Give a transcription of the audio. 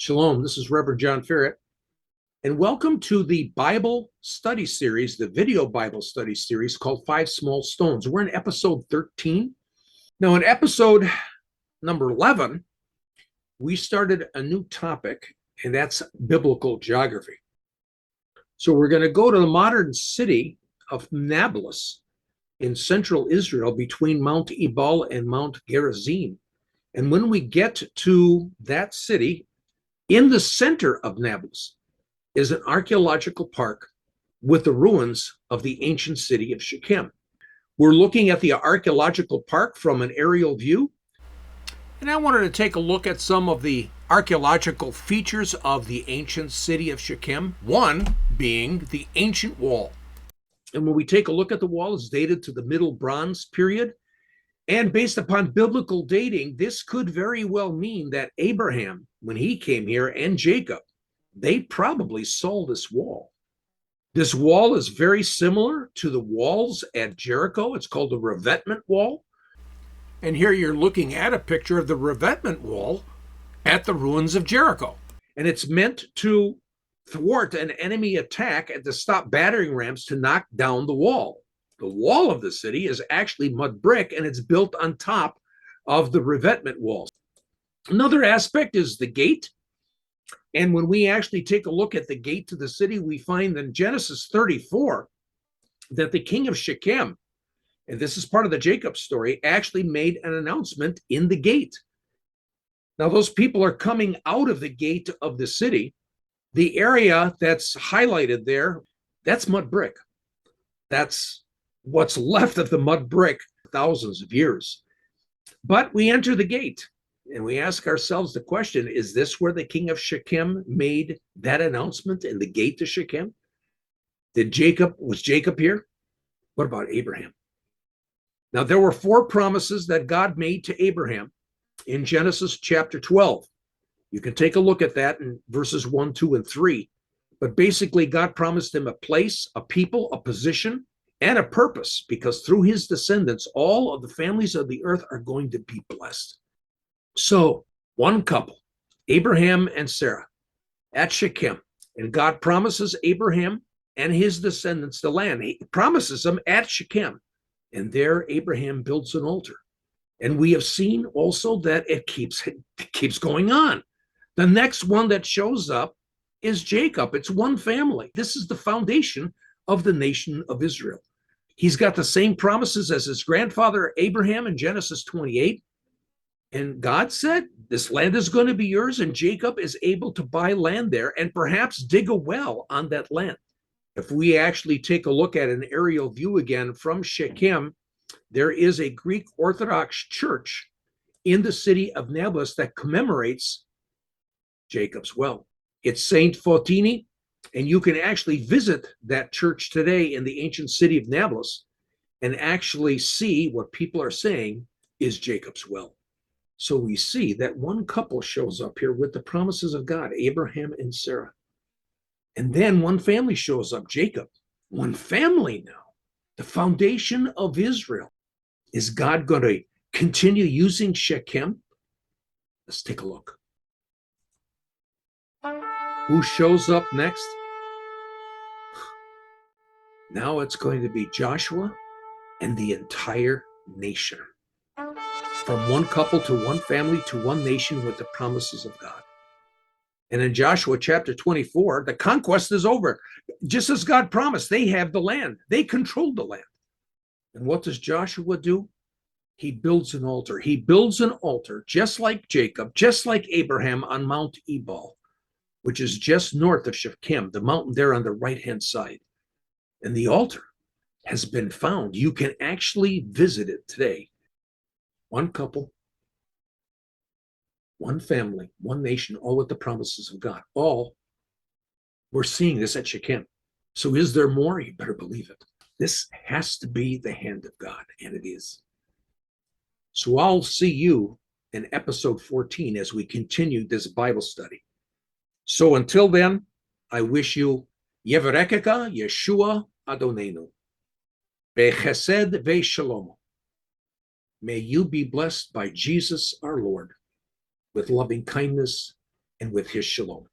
Shalom, this is Reverend John Ferret, and welcome to the Bible study series, the video Bible study series called Five Small Stones. We're in episode 13. Now, in episode number 11, we started a new topic, and that's biblical geography. So we're going to go to the modern city of Nablus in central Israel between Mount Ebal and Mount Gerizim. And when we get to that city, in the center of Nablus is an archaeological park with the ruins of the ancient city of Shechem. We're looking at the archaeological park from an aerial view, and I wanted to take a look at some of the archaeological features of the ancient city of Shechem, one being the ancient wall. And when we take a look at the wall, it's dated to the Middle Bronze period. And based upon biblical dating, this could very well mean that Abraham, when he came here, and Jacob, they probably saw this wall. This wall is very similar to the walls at Jericho. It's called the revetment wall. And here you're looking at a picture of the revetment wall at the ruins of Jericho. And it's meant to thwart an enemy attack and to stop battering rams to knock down the wall. The wall of the city is actually mud brick, and it's built on top of the revetment walls. Another aspect is the gate. And when we actually take a look at the gate to the city, we find in Genesis 34 that the king of Shechem, and this is part of the Jacob story, actually made an announcement in the gate. Now, those people are coming out of the gate of the city. The area that's highlighted there, that's mud brick. That's what's left of the mud brick, thousands of years. But we enter the gate and we ask ourselves the question, is this where the king of Shechem made that announcement in the gate to Shechem? Was Jacob here? What about Abraham? Now, there were 4 promises that God made to Abraham in Genesis chapter 12. You can take a look at that in verses 1, 2, and 3. But basically, God promised him a place, a people, a position, and a purpose, because through his descendants, all of the families of the earth are going to be blessed. So, one couple, Abraham and Sarah, at Shechem, and God promises Abraham and his descendants the land. He promises them at Shechem, and there Abraham builds an altar. And we have seen also that it keeps going on. The next one that shows up is Jacob. It's one family. This is the foundation of the nation of Israel. He's got the same promises as his grandfather Abraham in Genesis 28. And God said, this land is going to be yours, and Jacob is able to buy land there and perhaps dig a well on that land. If we actually take a look at an aerial view again from Shechem, there is a Greek Orthodox church in the city of Nablus that commemorates Jacob's well. It's Saint Fotini. And you can actually visit that church today in the ancient city of Nablus and actually see what people are saying is Jacob's well. So we see that one couple shows up here with the promises of God, Abraham and Sarah. And then one family shows up, Jacob. One family now. The foundation of Israel. Is God going to continue using Shechem? Let's take a look. Who shows up next? Now it's going to be Joshua and the entire nation. From one couple to one family to one nation with the promises of God. And in Joshua chapter 24, the conquest is over. Just as God promised, they have the land. They control the land. And what does Joshua do? He builds an altar. He builds an altar just like Jacob, just like Abraham on Mount Ebal, which is just north of Shechem, the mountain there on the right-hand side. And the altar has been found. You can actually visit it today. One couple, one family, one nation, all with the promises of God. All, we're seeing this at Shechem. So is there more? You better believe it. This has to be the hand of God, and it is. So I'll see you in episode 14 as we continue this Bible study. So until then, I wish you Yevarekeka Yeshua Adonenu Bechesed Ve'Shalom. May you be blessed by Jesus our Lord with loving kindness and with his shalom.